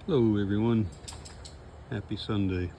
Hello everyone, happy Sunday.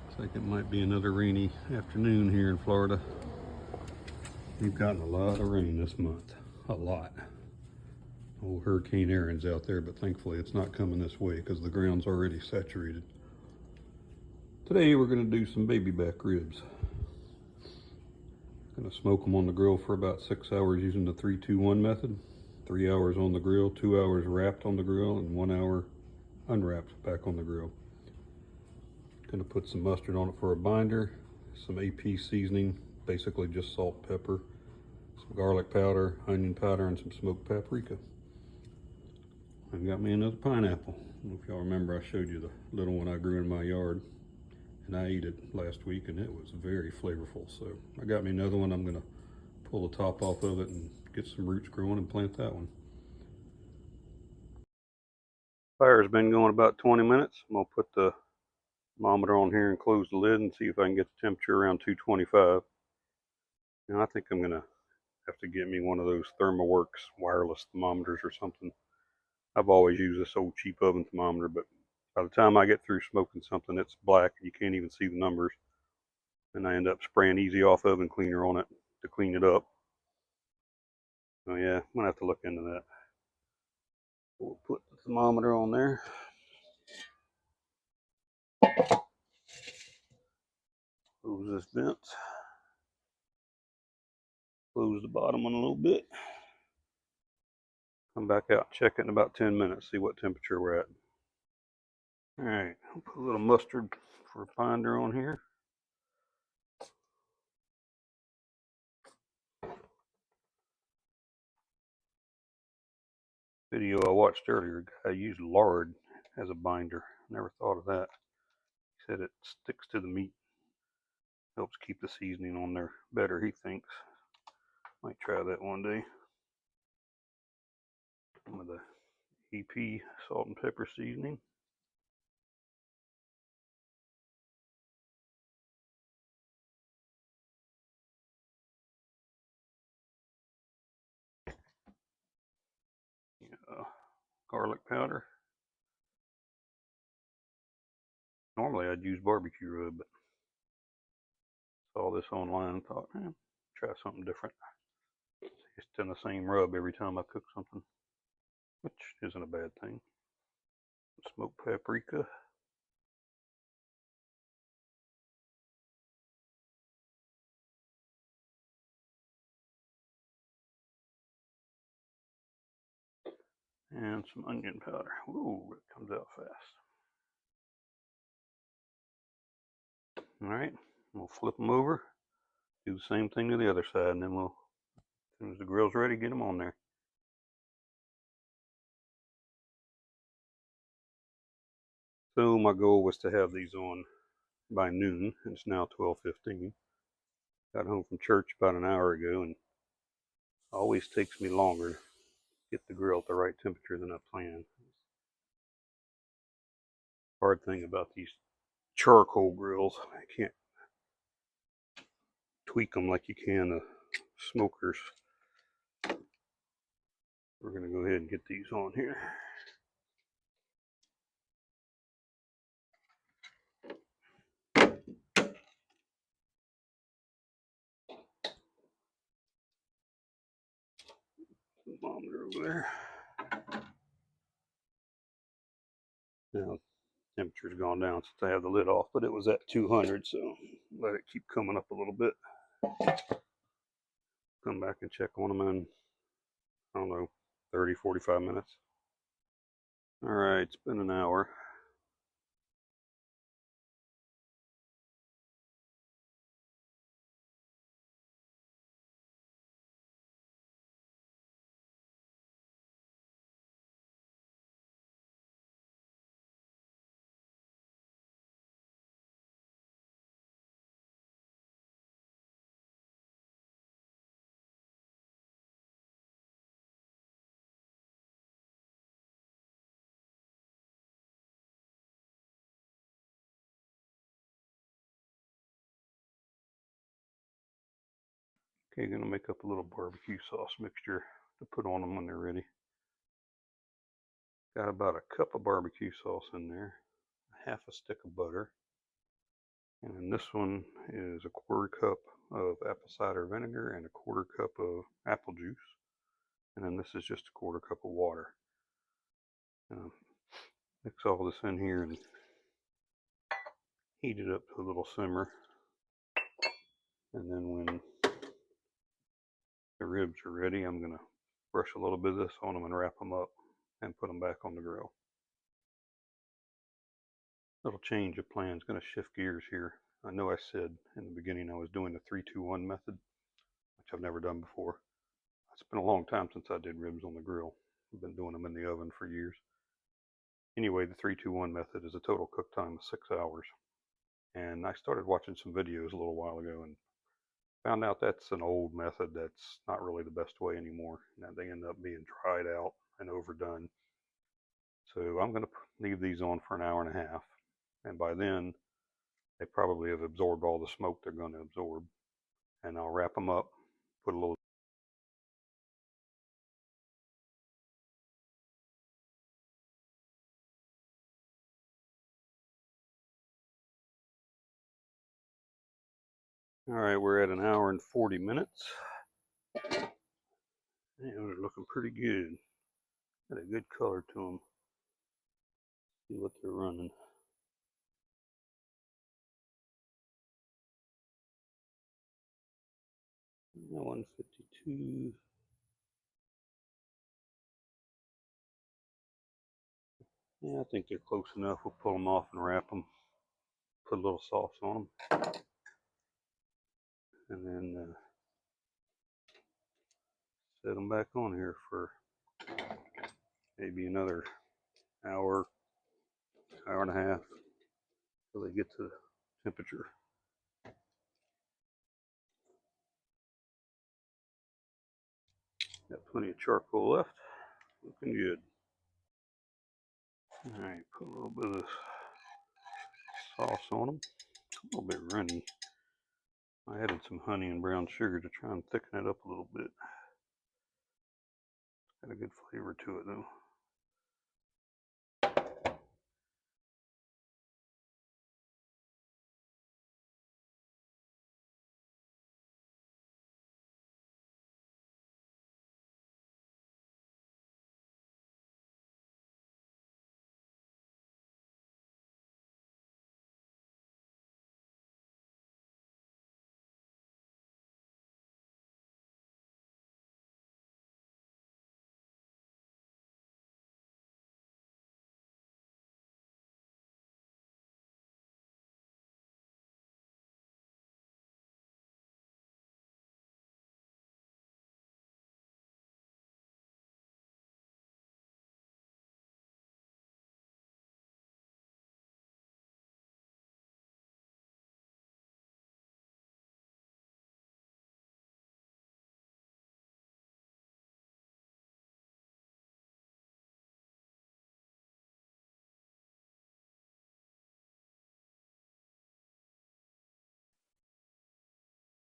Looks like it might be another rainy afternoon here in Florida. We've gotten a lot of rain this month, a lot. Old Hurricane Aaron's out there, but thankfully it's not coming this way because the ground's already saturated. Today we're going to do some baby back ribs. Going to smoke them on the grill for about 6 hours using the 3-2-1 method. 3 hours on the grill, 2 hours wrapped on the grill, and 1 hour unwrapped back on the grill. Going to put some mustard on it for a binder, some AP seasoning, basically just salt, pepper, some garlic powder, onion powder, and some smoked paprika. I've got me another pineapple. I don't know if y'all remember I showed you the little one I grew in my yard, and I ate it last week and it was very flavorful. So I got me another one. I'm going to pull the top off of it and get some roots growing and plant that one. Fire's been going about 20 minutes. I'm going to put the thermometer on here and close the lid and see if I can get the temperature around 225. Now I think I'm gonna have to get me one of those ThermoWorks wireless thermometers or something. I've always used this old cheap oven thermometer, but by the time I get through smoking something, it's black and you can't even see the numbers. And I end up spraying Easy Off Oven Cleaner on it to clean it up. So yeah, I'm gonna have to look into that. We'll put the thermometer on there. Close this vent. Close the bottom one a little bit. Come back out, check it in about 10 minutes, see what temperature we're at. All right, I'll put a little mustard for a binder on here. Video I watched earlier, I used lard as a binder. Never thought of that. He said it sticks to the meat, helps keep the seasoning on there better, he thinks. Might try that one day. Some of the AP salt and pepper seasoning. Garlic powder. Normally I'd use barbecue rub, but saw this online and thought, try something different. It's in the same rub every time I cook something, which isn't a bad thing. Smoked paprika. And some onion powder. Ooh, it comes out fast. All right, we'll flip them over, do the same thing to the other side, and then we'll, as soon as the grill's ready, get them on there. So my goal was to have these on by noon. It's now 12:15. Got home from church about an hour ago, and it always takes me longer to get the grill at the right temperature than I planned. Hard thing about these charcoal grills, I can't tweak them like you can the smokers. We're gonna go ahead and get these on here. Thermometer over there. Now temperature's gone down since I have the lid off, but it was at 200, so let it keep coming up a little bit. Come back and check on them in, I don't know, 30, 45 minutes. All right, it's been an hour. Okay, gonna make up a little barbecue sauce mixture to put on them when they're ready. Got about a cup of barbecue sauce in there, half a stick of butter, and then this one is a quarter cup of apple cider vinegar and a quarter cup of apple juice, and then this is just a quarter cup of water. Mix all this in here and heat it up to a little simmer, and then when the ribs are ready, I'm going to brush a little bit of this on them and wrap them up and put them back on the grill. Little change of plan is going to shift gears here. I know I said in the beginning I was doing the 3-2-1 method, which I've never done before. It's been a long time since I did ribs on the grill. I've been doing them in the oven for years. Anyway, the 3-2-1 method is a total cook time of 6 hours. And I started watching some videos a little while ago and found out that's an old method that's not really the best way anymore. Now they end up being dried out and overdone. So I'm going to leave these on for an hour and a half. And by then, they probably have absorbed all the smoke they're going to absorb. And I'll wrap them up, put a little All right, we're at an hour and 40 minutes. And they're looking pretty good. Got a good color to them. See what they're running. Now 152. Yeah, I think they're close enough. We'll pull them off and wrap them. Put a little sauce on them. And then set them back on here for maybe another hour, hour and a half till they get to temperature. Got plenty of charcoal left. Looking good. All right, put a little bit of sauce on them. It's a little bit runny. I added some honey and brown sugar to try and thicken it up a little bit. Got a good flavor to it though.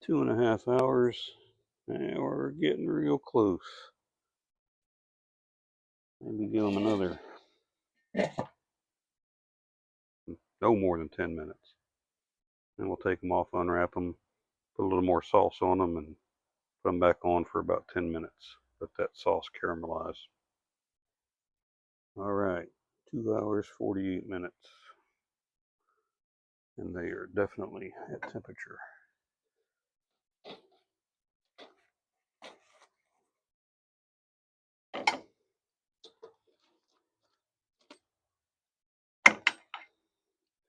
2.5 hours, and we're getting real close. Maybe give them another, no more than 10 minutes. Then we'll take them off, unwrap them, put a little more sauce on them, and put them back on for about 10 minutes. Let that sauce caramelize. All right, 2 hours, 48 minutes. And they are definitely at temperature.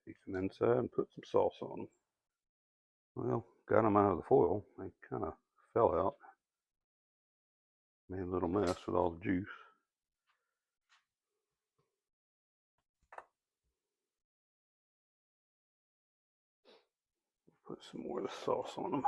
Take them inside and put some sauce on them. Well, got them out of the foil. They kind of fell out. Made a little mess with all the juice. Put some more of the sauce on them.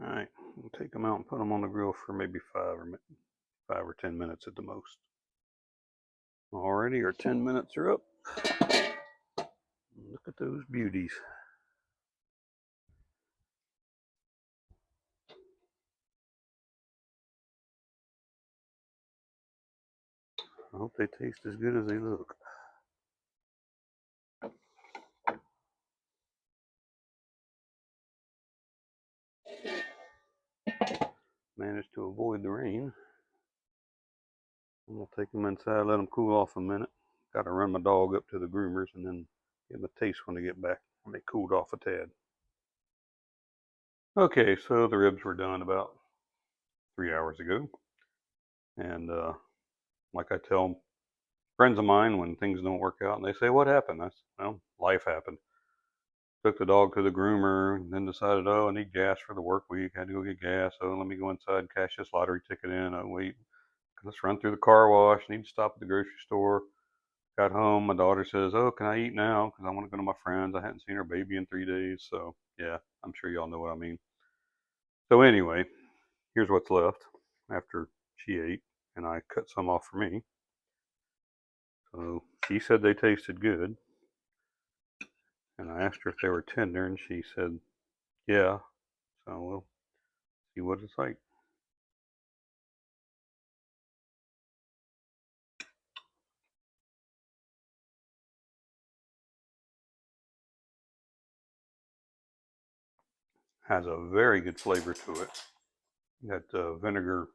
Alright, we'll take them out and put them on the grill for maybe 5 or 10 minutes at the most. Already our 10 minutes are up. Look at those beauties. I hope they taste as good as they look. Managed to avoid the rain. I'm gonna take them inside, let them cool off a minute. Got to run my dog up to the groomers and then give them a taste when they get back, when they cooled off a tad. Okay, so the ribs were done about 3 hours ago. And like I tell friends of mine when things don't work out and they say, "What happened?" I said, "Well, life happened." Took the dog to the groomer and then decided, oh, I need gas for the work week. I had to go get gas. Oh, let me go inside and cash this lottery ticket in. Oh, wait, let's run through the car wash. Need to stop at the grocery store. Got home. My daughter says, oh, can I eat now? Because I want to go to my friends. I hadn't seen her baby in 3 days. So, yeah, I'm sure y'all know what I mean. So, anyway, here's what's left after she ate. And I cut some off for me. So, she said they tasted good. And I asked her if they were tender. And she said, yeah. So, we'll see what it's like. Has a very good flavor to it. That vinegar,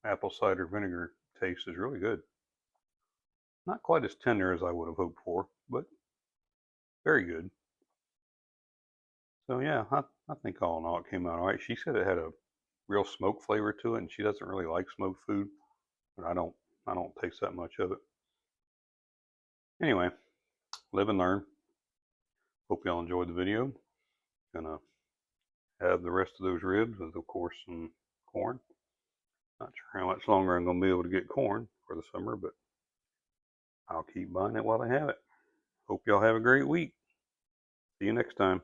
apple cider vinegar taste is really good. Not quite as tender as I would have hoped for, but very good. So yeah, I think all in all it came out all right. She said it had a real smoke flavor to it, and she doesn't really like smoked food, but I don't taste that much of it. Anyway, live and learn. Hope y'all enjoyed the video. Gonna have the rest of those ribs with, of course, some corn. Not sure how much longer I'm gonna be able to get corn for the summer, but I'll keep buying it while I have it. Hope y'all have a great week. See you next time.